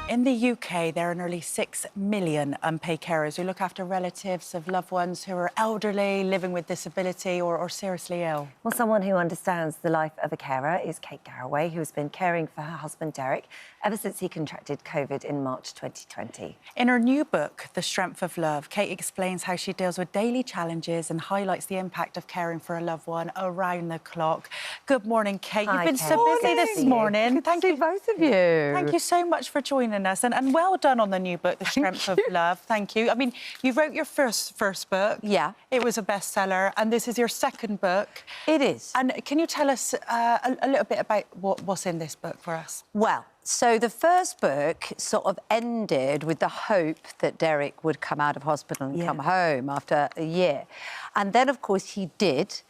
In the UK, there are nearly 6 million unpaid carers who look after relatives of loved ones who are elderly, living with disability or seriously ill. Well, someone who understands the life of a carer is Kate Garraway, who has been caring for her husband Derek ever since he contracted COVID in March 2020. In her new book, The Strength of Love, Kate explains how she deals with daily challenges and highlights the impact of caring for a loved one around the clock. Good morning, Kate. Hi, You've been Kate. so busy this morning. Thank you, both of you. Thank you so much for joining us, and well done on the new book, The Strength of Love. Thank you. I mean, you wrote your first book. Yeah. It was a bestseller, and this is your second book. It is. And can you tell us a little bit about what's in this book for us? Well, so the first book sort of ended with the hope that Derek would come out of hospital and come home after a year. And then, of course, he did,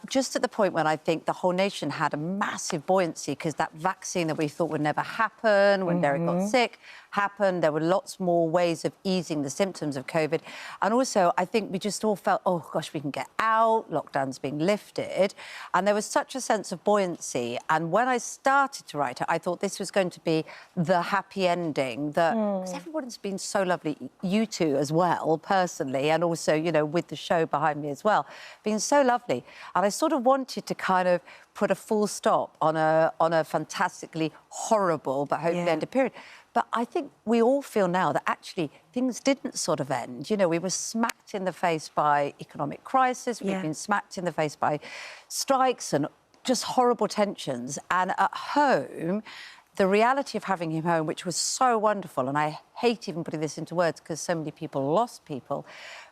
just at the point when I think the whole nation had a massive buoyancy because that vaccine that we thought would never happen when Derek got sick happened. There were lots more ways of easing the symptoms of COVID. And also, I think we just all felt, oh, gosh, we can get out, lockdown's being lifted. And there was such a sense of buoyancy. And when I started to write it, I thought this was going to be the happy ending that, because everyone's been so lovely, you two as well, personally, and also, you know, with the show behind me as well, been so lovely. And I sort of wanted to kind of put a full stop on a fantastically horrible but hopefully ended period. But I think we all feel now that actually things didn't sort of end. You know, we were smacked in the face by economic crisis. We've been smacked in the face by strikes and just horrible tensions. And at home, the reality of having him home, which was so wonderful, and I hate even putting this into words because so many people lost people,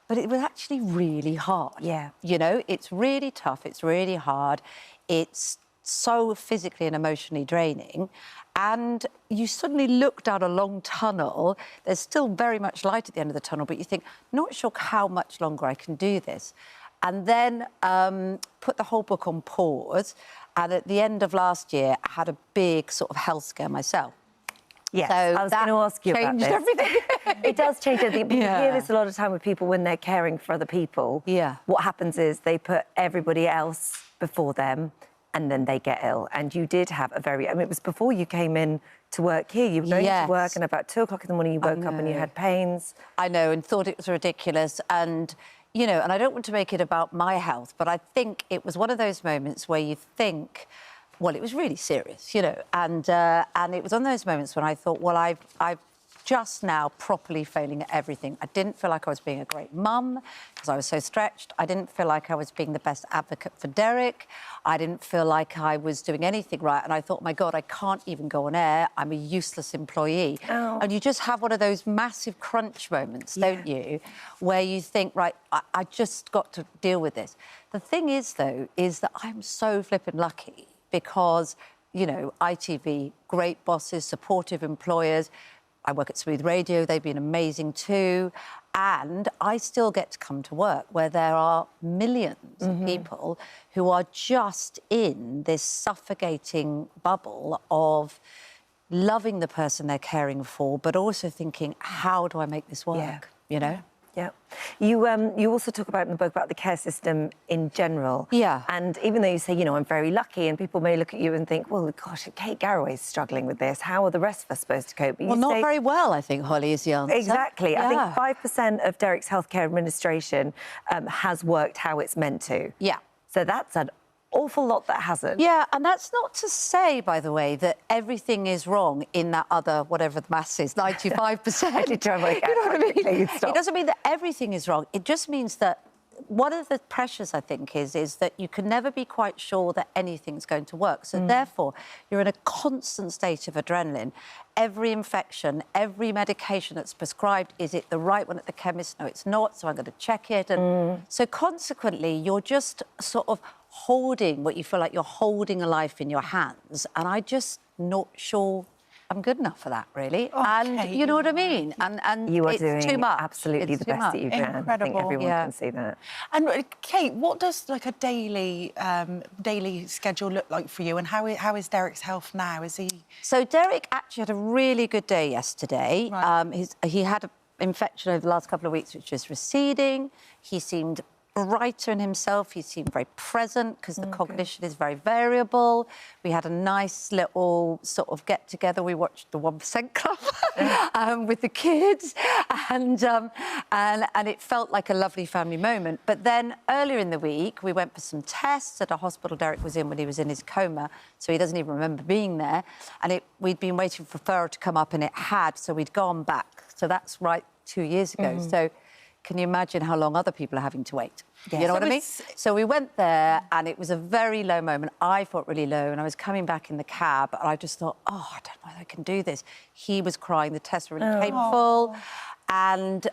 but it was actually really hard. Yeah. You know, it's really tough. It's really hard. It's so physically and emotionally draining. And you suddenly look down a long tunnel. There's still very much light at the end of the tunnel, but you think, not sure how much longer I can do this. And then put the whole book on pause. And at the end of last year, I had a big sort of health scare myself. Yes, So I was going to ask you about this. changed everything. It does change everything. But you hear this a lot of time with people when they're caring for other people. Yeah. What happens is they put everybody else before them and then they get ill. And you did have a very... I mean, it was before you came in to work here. You were going to work and about 2 o'clock in the morning you woke up and you had pains. I know, and thought it was ridiculous. And, you know, and I don't want to make it about my health, but I think it was one of those moments where you think... Well, it was really serious, you know, and it was on those moments when I thought, well, I've just now properly failing at everything. I didn't feel like I was being a great mum because I was so stretched. I didn't feel like I was being the best advocate for Derek. I didn't feel like I was doing anything right. And I thought, my God, I can't even go on air. I'm a useless employee. Oh. And you just have one of those massive crunch moments, don't you, where you think, right, I just got to deal with this. The thing is, though, is that I'm so flippin' lucky because, you know, ITV, great bosses, supportive employers. I work at Smooth Radio, they've been amazing too. And I still get to come to work where there are millions of people who are just in this suffocating bubble of loving the person they're caring for, but also thinking, how do I make this work, you know? Yeah. You also talk about in the book about the care system in general. Yeah. And even though you say, you know, I'm very lucky, and people may look at you and think, well, gosh, Kate Garraway's struggling with this. How are the rest of us supposed to cope? But well, not very well, I think, Holly, is the answer. Exactly. I think 5% of Derek's healthcare administration has worked how it's meant to. Yeah. So that's an awful lot that hasn't. Yeah, and that's not to say, by the way, that everything is wrong in that other, whatever the mass is, 95%. I did try to work out. You know what I mean? Please stop. It doesn't mean that everything is wrong. It just means that one of the pressures, I think, is that you can never be quite sure that anything's going to work. So, therefore, you're in a constant state of adrenaline. Every infection, every medication that's prescribed, is it the right one at the chemist? No, it's not, so I'm going to check it. And so, consequently, you're just sort of holding what you feel like you're holding a life in your hands. And I'm just not sure I'm good enough for that, really. Okay. And you know what I mean? And you are it's doing too much. absolutely It's the too best that you can. Incredible. I think everyone can see that. And Kate, what does like a daily schedule look like for you? And how is Derek's health now? Is he? So Derek actually had a really good day yesterday. Right. He had an infection over the last couple of weeks, which was receding. He seemed brighter in himself. He seemed very present because the cognition is very variable. We had a nice little sort of get-together. We watched the 1% Club with the kids, and it felt like a lovely family moment. But then earlier in the week, we went for some tests at a hospital Derek was in when he was in his coma, so he doesn't even remember being there. And we'd been waiting for referral to come up, and it had, so we'd gone back. So that's right 2 years ago. So can you imagine how long other people are having to wait? Yes. You know what I mean? So So we went there, and it was a very low moment. I felt really low, and I was coming back in the cab, and I just thought, oh, I don't know if I can do this. He was crying. The tests were really painful. And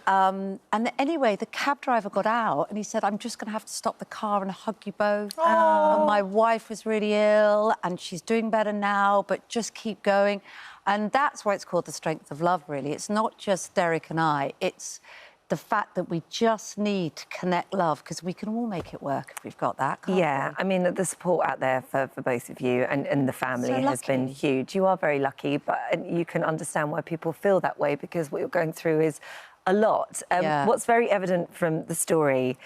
anyway, the cab driver got out, and he said, I'm just going to have to stop the car and hug you both. And my wife was really ill, and she's doing better now, but just keep going. And that's why it's called the strength of love, really. It's not just Derek and I. It's the fact that we just need to connect love, because we can all make it work if we've got that, can't we? I mean, the support out there for both of you and the family has been huge. You are very lucky, but you can understand why people feel that way, because what you're going through is a lot. What's very evident from the story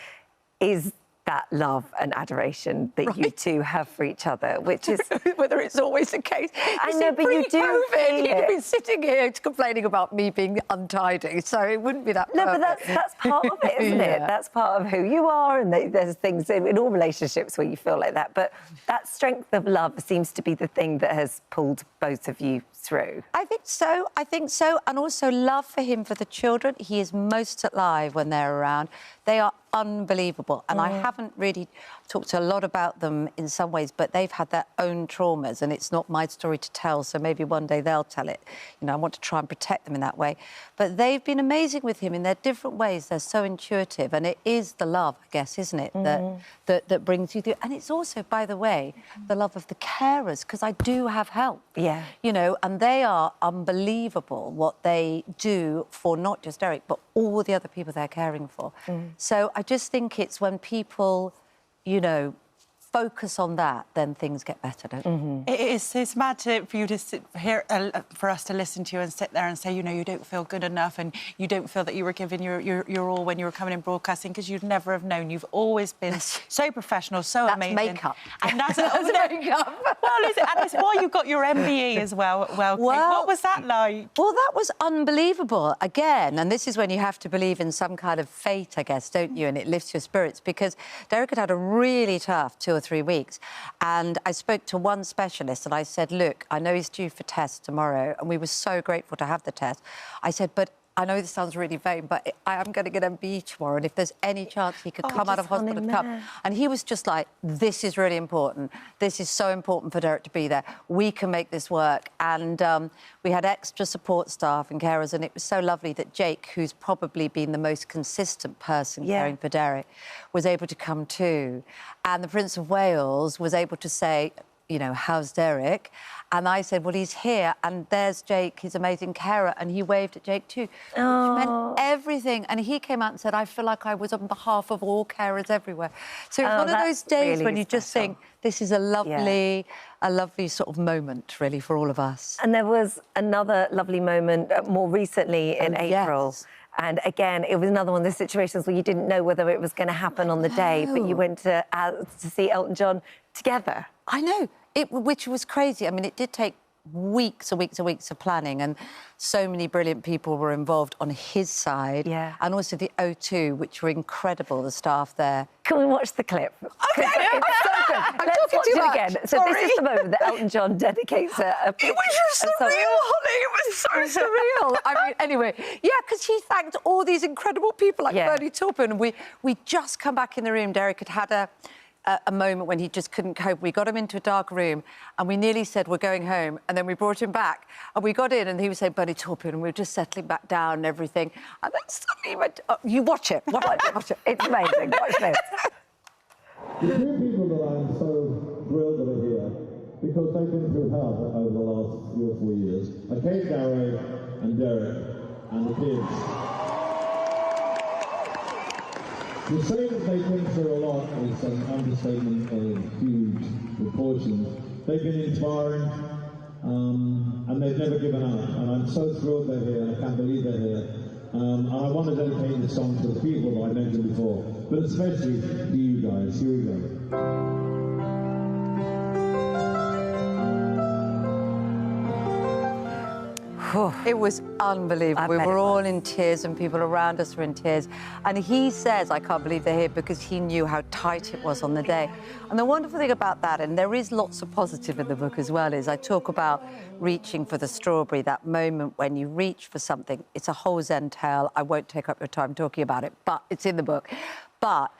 is that love and adoration that you two have for each other, which is... Whether it's always the case. I know, but you do feel You'd be sitting here complaining about me being untidy, so it wouldn't be that No, perfect. but that's part of it, isn't it? That's part of who you are, and there's things in all relationships where you feel like that. But that strength of love seems to be the thing that has pulled both of you through. I think so. And also love for him, for the children. He is most alive when they're around. They are unbelievable. And I haven't really talked a lot about them in some ways, but they've had their own traumas, and it's not my story to tell, so maybe one day they'll tell it. You know, I want to try and protect them in that way. But they've been amazing with him in their different ways. They're so intuitive, and it is the love, I guess, isn't it, that brings you through. And it's also, by the way, the love of the carers, because I do have help. Yeah. You know, and they are unbelievable what they do for not just Derek, but all the other people they're caring for. So I just think it's when people, you know, focus on that, then things get better, don't they? It's mad for you to sit here, for us to listen to you and sit there and say, you know, you don't feel good enough, and you don't feel that you were giving your all when you were coming in broadcasting, because you'd never have known. You've always been so professional, so amazing. That's makeup. And that's makeup. Well, and it's why you got your MBE as well. Well, what was that like? Well, that was unbelievable. Again, and this is when you have to believe in some kind of fate, I guess, don't you? And it lifts your spirits, because Derek had a really tough 2 or 3 weeks. And I spoke to one specialist, and I said, look, I know he's due for tests tomorrow, and we were so grateful to have the test. I said, but I know this sounds really vain, but I am going to get MBE tomorrow, and if there's any chance he could come out of hospital and come. And he was just like, this is really important. This is so important for Derek to be there. We can make this work. And we had extra support staff and carers, and it was so lovely that Jake, who's probably been the most consistent person caring for Derek, was able to come too. And the Prince of Wales was able to say, you know, how's Derek? And I said, well, he's here, and there's Jake, his amazing carer, and he waved at Jake too, which meant everything. And he came out and said, I feel like I was on behalf of all carers everywhere. So it's one of those days really when you just think, this is a lovely sort of moment, really, for all of us. And there was another lovely moment more recently in April. Yes. And again, it was another one of those situations where you didn't know whether it was going to happen on the day, but you went to see Elton John together. I know, which was crazy. I mean, it did take weeks and weeks and weeks of planning, and so many brilliant people were involved on his side. Yeah. And also the O2, which were incredible, the staff there. Can we watch the clip? Okay, it's so good. Let's watch it again. So this is the moment that Elton John dedicates a It was just surreal, honey. It was so surreal. I mean, anyway, because he thanked all these incredible people like Bernie Taupin. We just come back in the room. Derek had had a moment when he just couldn't cope. We got him into a dark room, and we nearly said we're going home, and then we brought him back, and we got in, and he was saying Bernie Taupin, and we were just settling back down and everything. And then suddenly he went, you watch it. Watch it. It's amazing. Watch this. The two people that I'm so thrilled that are here, because they've been through hell over the last 3 or 4 years, are Kate Garraway and Derek and the kids. To say that they've been through a lot is an understatement of huge proportions. They've been inspiring, and they've never given up. And I'm so thrilled they're here, and I can't believe they're here. And I want to dedicate this song to the people that I mentioned before, but especially to you guys. Here we go. It was unbelievable. We were all in tears and people around us were in tears. And he says, I can't believe they're here, because he knew how tight it was on the day. And the wonderful thing about that, and there is lots of positive in the book as well, is I talk about reaching for the strawberry, that moment when you reach for something. It's a whole Zen tale. I won't take up your time talking about it, but it's in the book. But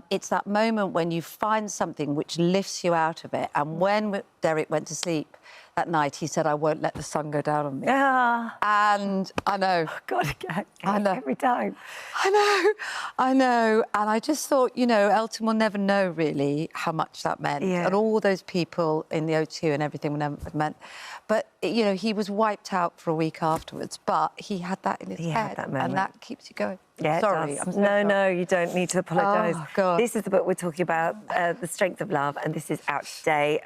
it's that moment when you find something which lifts you out of it. And when Derek went to sleep that night, he said, I won't let the sun go down on me. Yeah. And I know. Oh, God, I know. Every time. I know. And I just thought, you know, Elton will never know, really, how much that meant. Yeah. And all those people in the O2 and everything would never meant. But, you know, he was wiped out for a week afterwards, but he had that in his head. That moment. And that keeps you going. Yeah, Sorry. I'm so no, sorry. no, you don't need to apologise. Oh, God. This is the book we're talking about, The Strength of Love, and this is out today.